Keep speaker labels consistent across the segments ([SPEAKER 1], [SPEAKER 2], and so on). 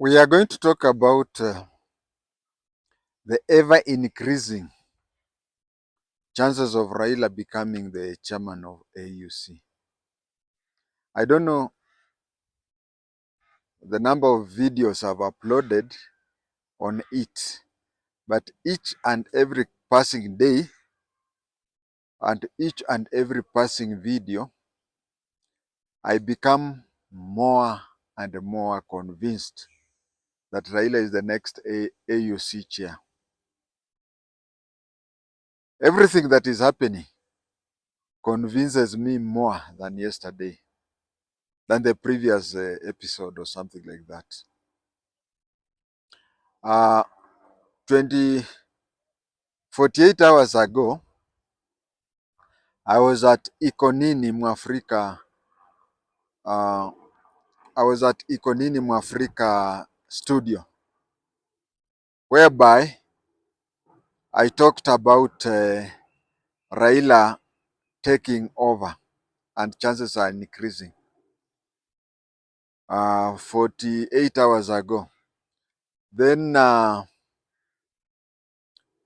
[SPEAKER 1] We are going to talk about the ever increasing chances of Raila becoming the chairman of AUC. I don't know the number of videos I've uploaded on it, but each and every passing day and each and every passing video, I become more and more convinced that Raila is the next AUC chair. Everything that is happening convinces me more than yesterday, than the previous episode or something like that. 48 hours ago, I was at Ikonini Mwafrika. I was at Ikonini Mwafrika studio, whereby I talked about Raila taking over and chances are increasing. 48 hours ago. Then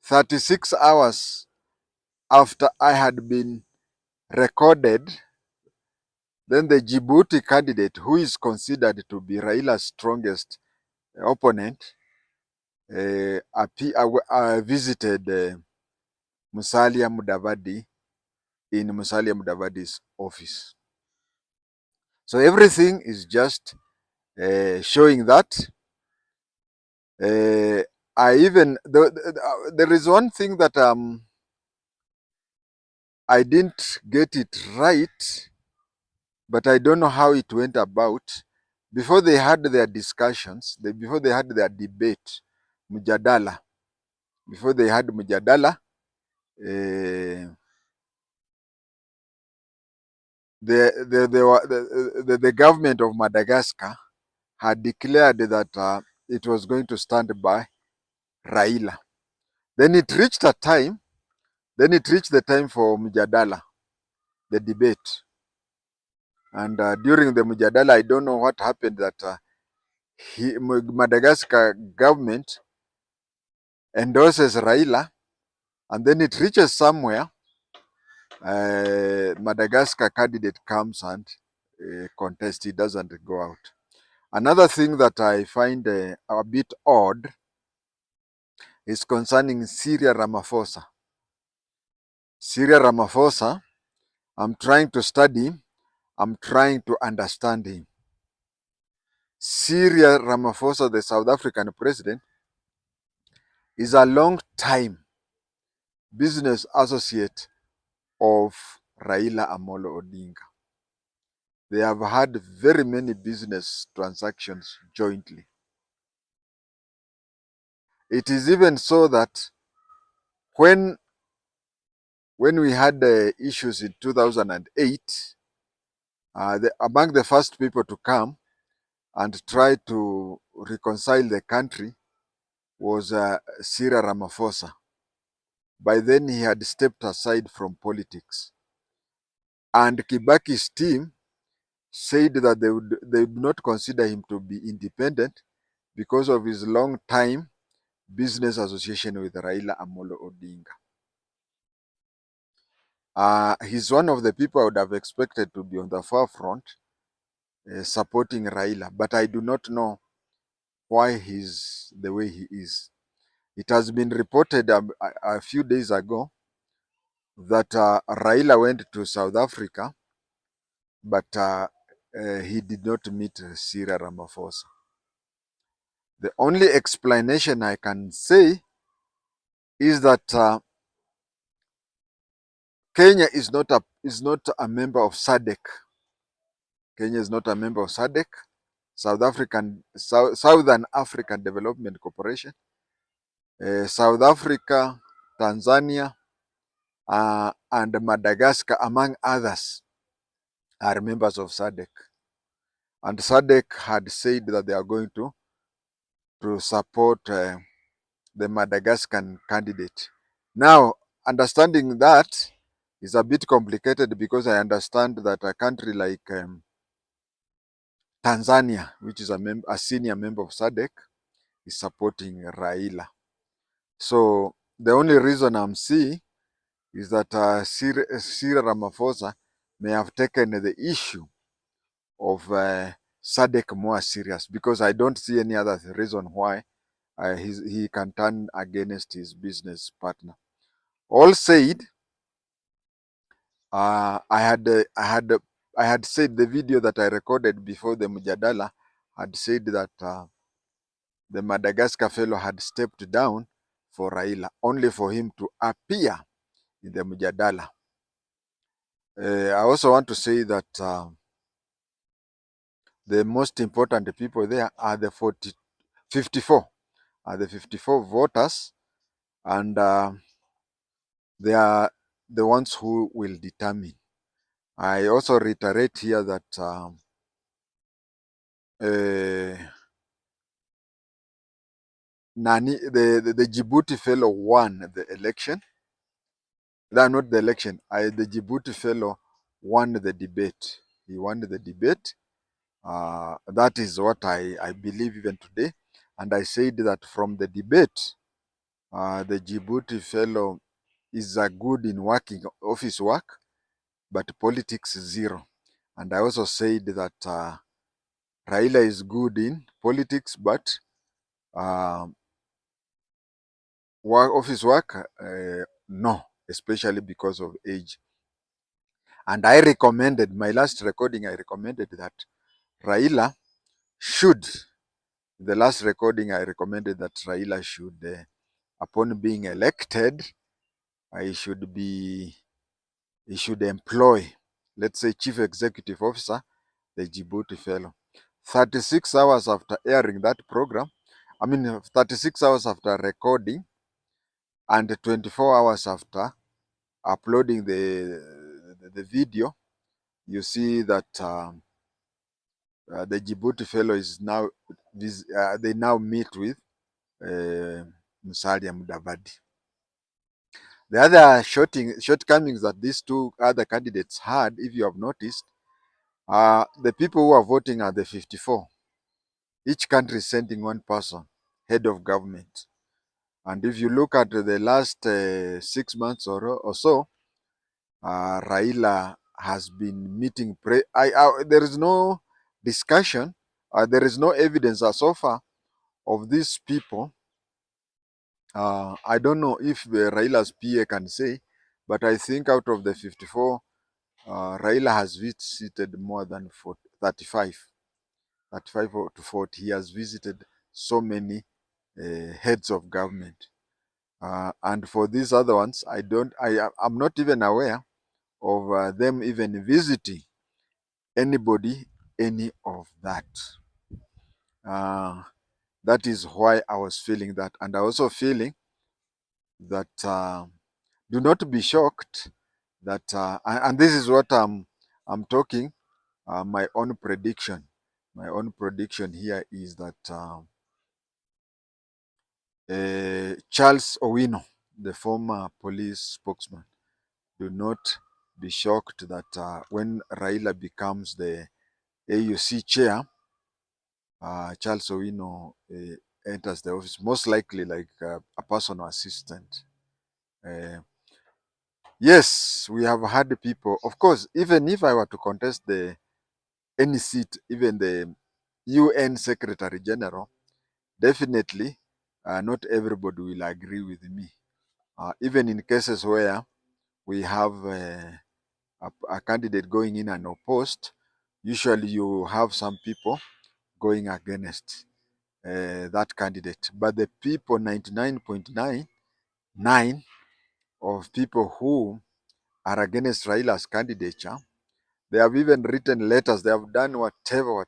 [SPEAKER 1] 36 hours after I had been recorded, then the Djibouti candidate, who is considered to be Raila's strongest opponent, visited Musalia Mudavadi in Musalia Mudavadi's office. So everything is just showing that. There is one thing that I didn't get it right, but I don't know how it went about. Before they had their discussions, before they had their debate, mjadala, before they had mjadala, the government of Madagascar had declared that it was going to stand by Raila. Then it reached the time for mjadala, the debate. And during the mjadala, I don't know what happened that Madagascar government endorses Raila, and then it reaches somewhere, Madagascar candidate comes and contests. He doesn't go out. Another thing that I find a bit odd is concerning Cyril Ramaphosa. Cyril Ramaphosa, I'm trying to study him. I'm trying to understand him. Cyril Ramaphosa, the South African president, is a long time business associate of Raila Amolo Odinga. They have had very many business transactions jointly. It is even so that when we had issues in 2008, among the first people to come and try to reconcile the country was Cyril Ramaphosa. By then, he had stepped aside from politics. And Kibaki's team said that they would not consider him to be independent because of his long time business association with Raila Amolo Odinga. He's one of the people I would have expected to be on the forefront supporting Raila, but I do not know why he's the way he is. It has been reported a few days ago that Raila went to South Africa, but he did not meet Cyril Ramaphosa. The only explanation I can say is that Kenya is not a member of SADC. Kenya is not a member of SADC, Southern African Development Corporation. South Africa, Tanzania, and Madagascar, among others, are members of SADC. And SADC had said that they are going to support the Madagascan candidate. Now, understanding that is a bit complicated because I understand that a country like Tanzania, which is a senior member of SADC, is supporting Raila. So the only reason I'm seeing is that Cyril Ramaphosa may have taken the issue of SADC more serious, because I don't see any other reason why he can turn against his business partner. All said, I had said the video that I recorded before the Mujadala had said that the Madagascar fellow had stepped down for Raila, only for him to appear in the Mujadala. I also want to say that the most important people there are the 54 voters, and they are the ones who will determine. I also reiterate here that the Djibouti fellow won the election. Not the election. The Djibouti fellow won the debate. He won the debate. That is what I believe even today. And I said that from the debate, the Djibouti fellow is good in working office work, but politics zero. And I also said that Raila is good in politics, but office work, no, especially because of age. And I recommended, my last recording, I recommended that Raila should, the last recording, I recommended that Raila should, upon being elected, he should employ, let's say, Chief Executive Officer, the Djibouti fellow. 36 hours after airing that program, 36 hours after recording, and 24 hours after uploading the video, you see that the Djibouti fellow is now, they now meet with Musalia Mudavadi. The other shortcomings that these two other candidates had, if you have noticed, the people who are voting are the 54. Each country is sending one person, head of government. And if you look at the last 6 months or so, Raila has been meeting. There is no discussion, there is no evidence so far of these people. I don't know if Raila's PA can say, but I think out of the 54, Raila has visited more than 35 to 40. He has visited so many heads of government. And for these other ones, I'm not even aware of them even visiting anybody, any of that. That is why I was feeling that. And I also feeling that do not be shocked that, and this is what I'm talking, my own prediction. My own prediction here is that Charles Owino, the former police spokesman, do not be shocked that when Raila becomes the AUC chair, Charles Owino enters the office, most likely like a personal assistant. Yes, we have had people, of course, even if I were to contest any seat, even the UN Secretary General, definitely not everybody will agree with me. Even in cases where we have a candidate going in and opposed, usually you have some people going against that candidate. But the people, 99.99 of people who are against Raila's candidature, they have even written letters, they have done whatever,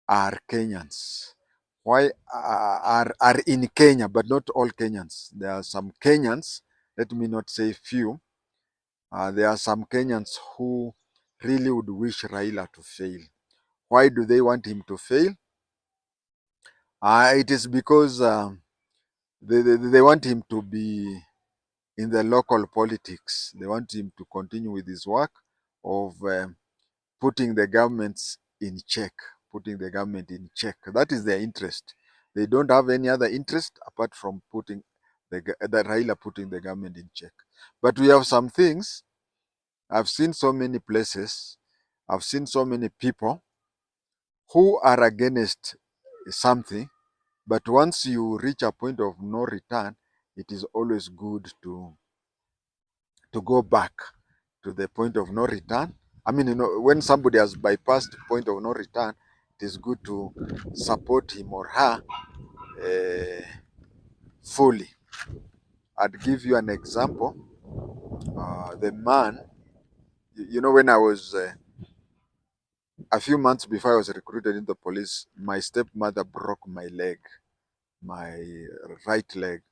[SPEAKER 1] are Kenyans. Why are in Kenya, but not all Kenyans. There are some Kenyans, let me not say few, there are some Kenyans who really would wish Raila to fail. Why do they want him to fail? It is because they want him to be in the local politics. They want him to continue with his work of putting the governments in check, putting the government in check. That is their interest. They don't have any other interest apart from putting the Raila putting the government in check. But we have some things. I've seen so many places. I've seen so many people who are against something, but once you reach a point of no return, it is always good to go back to the point of no return. I mean, when somebody has bypassed the point of no return, it is good to support him or her fully. I'd give you an example. The man, when I was a few months before I was recruited in the police, my stepmother broke my leg, my right leg.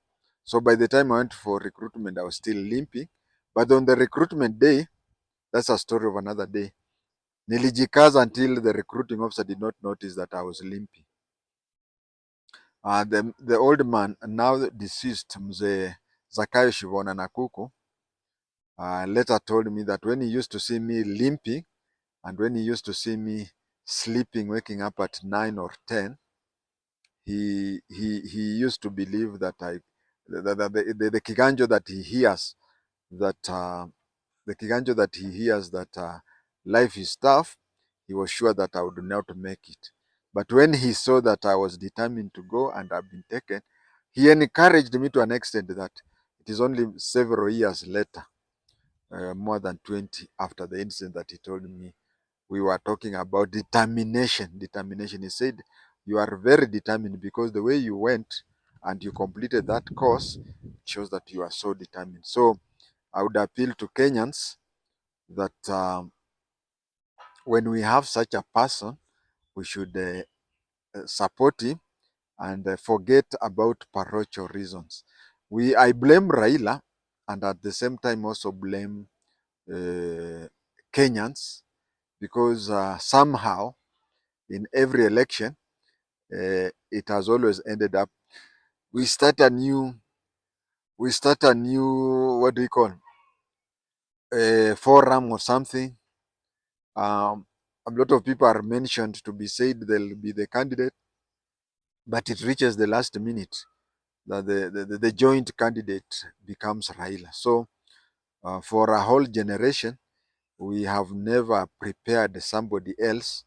[SPEAKER 1] So by the time I went for recruitment, I was still limping. But on the recruitment day, that's a story of another day. Nilijikaza until the recruiting officer did not notice that I was limping. The old man, now deceased, Mzee Zakayo Shivona Nakuku, later told me that when he used to see me limping and when he used to see me sleeping, waking up at 9 or 10, he used to believe that the kiganjo that he hears, that life is tough, he was sure that I would not make it. But when he saw that I was determined to go and I've been taken, he encouraged me to an extent that it is only several years later, more than 20 after the incident, that he told me we were talking about determination. Determination. He said, you are very determined because the way you went and you completed that course shows that you are so determined. So I would appeal to Kenyans that when we have such a person, we should support him and forget about parochial reasons. I blame Raila and at the same time also blame Kenyans because somehow in every election, it has always ended up we start a new what do you call forum or something. A lot of people are mentioned to be said they'll be the candidate, but it reaches the last minute that the joint candidate becomes Raila. So for a whole generation, we have never prepared somebody else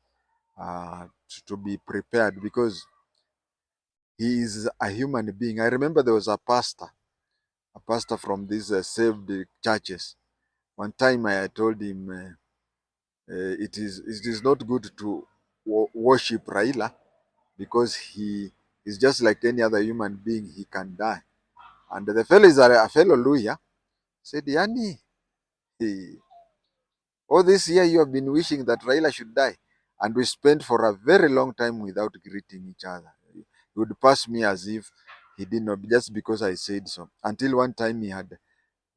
[SPEAKER 1] to be prepared because he is a human being. I remember there was a pastor from these saved churches. One time I told him it is not good to worship Raila because he is just like any other human being. He can die. And the fellow is a fellow lawyer. Said, Yani, all this year you have been wishing that Raila should die. And we spent for a very long time without greeting each other. He would pass me as if he did not, just because I said so. Until one time he had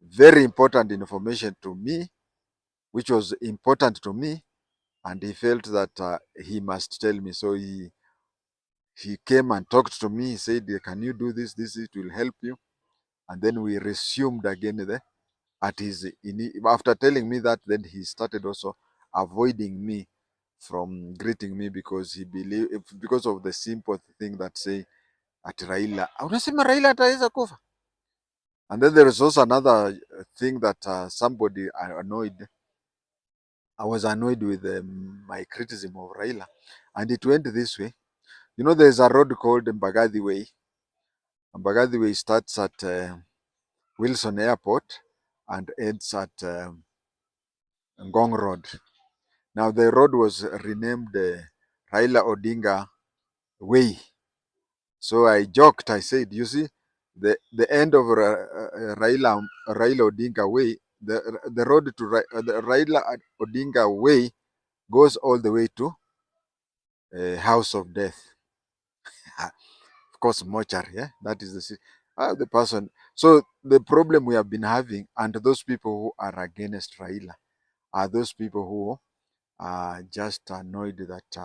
[SPEAKER 1] very important information to me, which was important to me, and he felt that he must tell me. So he came and talked to me. He said, "Can you do this? This it will help you." And then we resumed again after telling me that. Then he started also avoiding me from greeting me because because of the simple thing that say at Raila, unasema Raila ataweza kufa. And then there is also another thing that somebody annoyed. I was annoyed with my criticism of Raila, and it went this way. There's a road called Mbagathi Way. Mbagathi Way starts at Wilson Airport and ends at Ngong Road. Now the road was renamed Raila Odinga Way. So I joked. I said, "You see, the end of Raila Odinga Way, the road to the Raila Odinga Way goes all the way to House of Death." Of course, mortuary. Yeah, that is the person. So the problem we have been having, and those people who are against Raila, are those people who are just annoyed that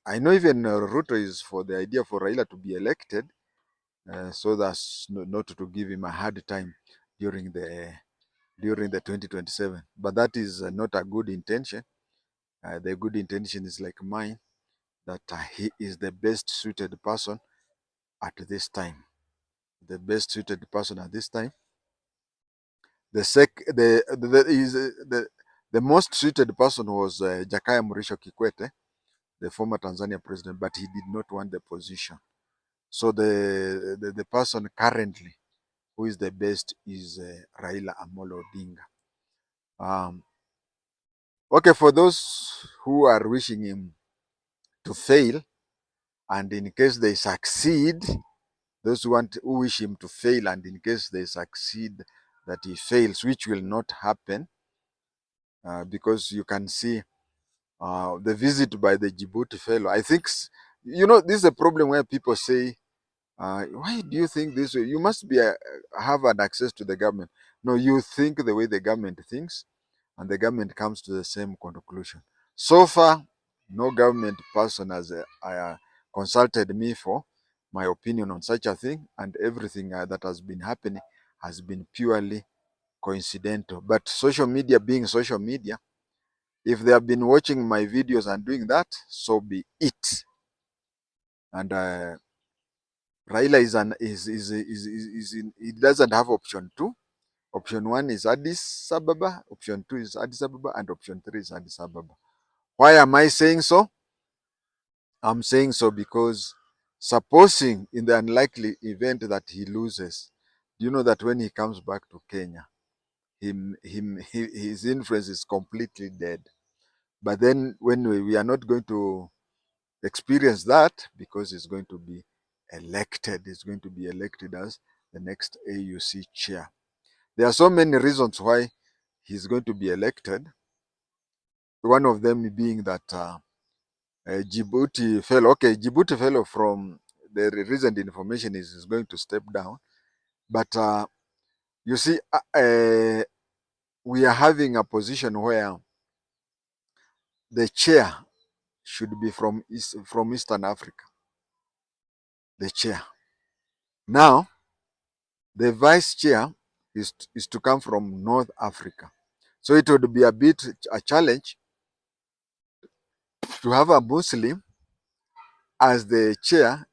[SPEAKER 1] I know even Ruto is for the idea for Raila to be elected, so that's not to give him a hard time during the 2027. But that is not a good intention. the good intention is like mine, that he is the best suited person at this time. The best suited person at this time. The most suited person was Jakaya Mrisho Kikwete, the former Tanzania president, but he did not want the position. So the person currently who is the best is Raila Amolo Odinga. Okay, for those who are wishing him to fail, and in case they succeed, those who wish him to fail, and in case they succeed that he fails, which will not happen, because you can see the visit by the Djibouti fellow. I think, this is a problem where people say, why do you think this way? You must be have an access to the government. No, you think the way the government thinks, and the government comes to the same conclusion. So far, no government person has consulted me for my opinion on such a thing, and everything that has been happening has been purely coincidental. But social media being social media, if they have been watching my videos and doing that, so be it. And Raila he doesn't have option 2. Option 1 is Addis Ababa, option 2 is Addis Ababa, and option 3 is Addis Ababa. Why am I saying so? I'm saying so because, supposing in the unlikely event that he loses, you know that when he comes back to Kenya, his influence is completely dead. But then when we are not going to experience that, because he's going to be elected. He's going to be elected as the next AUC chair. There are so many reasons why he's going to be elected. One of them being that Djibouti fellow, okay, Djibouti fellow, from the recent information, is going to step down. But you see, we are having a position where the chair should be from Eastern Africa. The chair. Now, the vice chair is to come from North Africa. So it would be a challenge to have a Muslim as the chair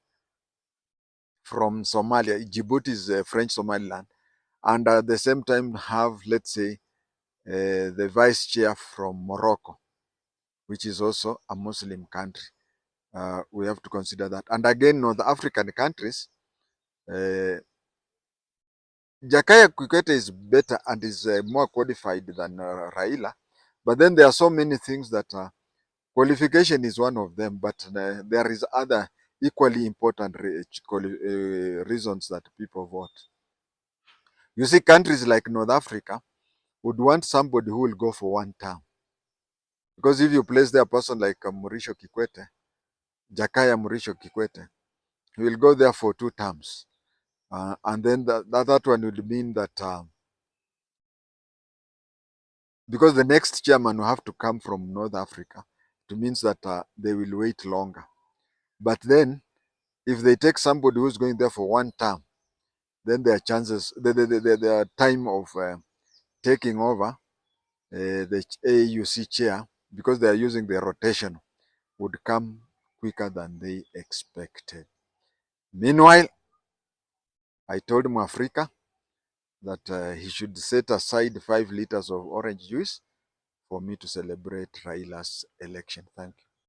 [SPEAKER 1] from Somalia. Djibouti is French Somaliland. And at the same time have, let's say, the vice chair from Morocco, which is also a Muslim country. We have to consider that. And again, North African countries, Jakaya Kikwete is better and is more qualified than Raila. But then there are so many things that qualification is one of them, but there is other equally important reasons that people vote. You see, countries like North Africa would want somebody who will go for one term. Because if you place there a person like Mrisho Kikwete, Jakaya Mrisho Kikwete, he will go there for 2 terms. And then that one would mean that because the next chairman will have to come from North Africa, it means that they will wait longer. But then, if they take somebody who's going there for 1 term, then their chances, their time of taking over the AUC chair, because they are using the rotation, would come quicker than they expected. Meanwhile, I told Mwafrika that he should set aside 5 liters of orange juice for me to celebrate Raila's election. Thank you.